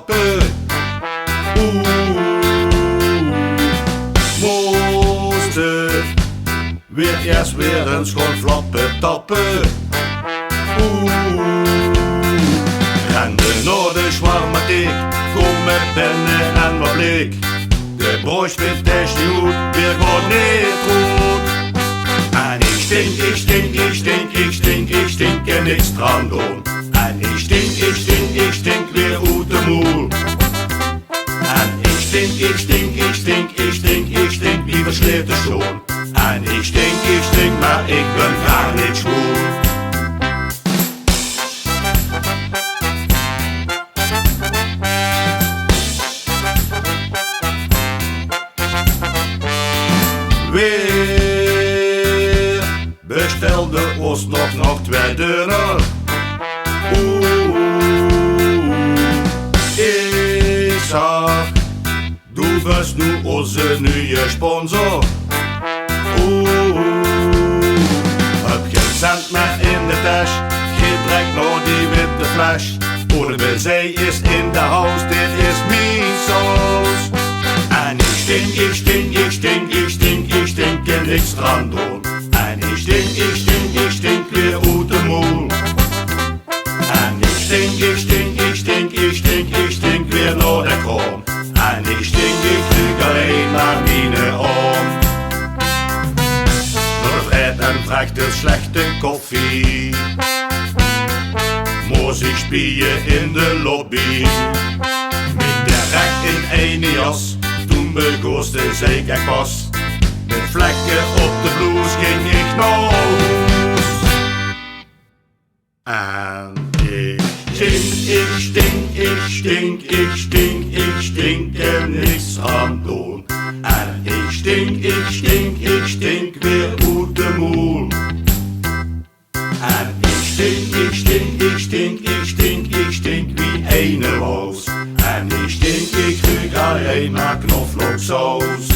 tappen. Moesten weer eerst weer een schoon flappen tappen. Rende naar de zwarmatik, kom met pennen en wat blik. De brood vindt echt niet goed, weer gaat niet goed. En ik stink, ik stink, ik stink, ik stink, ik stink en niks eraan doen. En ik stink, ik stink, ik stink weer uit de moel. En ik stink, ik stink, ik stink, ik stink, ik stink wie versleten zoon. En ik stink, maar ik ben gar niet schoon. Weer bestelde ons nog 2 deuren. Ik zag, du was nu onze nieuwe sponsor. Heb geen cent meer in de tas, geen trek naar die witte fles. Ohne Benzij is in de huis, dit is mijn saus. En ik stink, ik stink, ik stink, ik stink, ik stink en niks eraan doen. En ik stink, ik stink, ik stink weer uit de moel. En ik stink, ik stink, ik stink, ik stink, ik stink weer naar de kroon. En ik stink, ik ruik alleen maar mijn oom. Door de vrijheid en vraagt de slechte koffie. Moest ik spieren in de lobby. Met direct in een jas. Toen begoosde zei ik pas. Met vlekken op de blouse ging ik naar huis. En ik stink, ik stink, ik stink, ik stink en niks aan doen. En ik stink, ik stink, ik stink weer uit de moel. En ik stink, ik stink, ik stink, ik stink, ik stink wie ene was. En ik stink, ik ruik alleen maar knoflooksaus.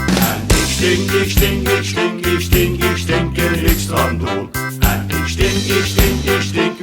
En ik stink, ik stink, ik stink, ik stink, ik stink en niks eraan doen. En ik stink, ik stink, ik stink.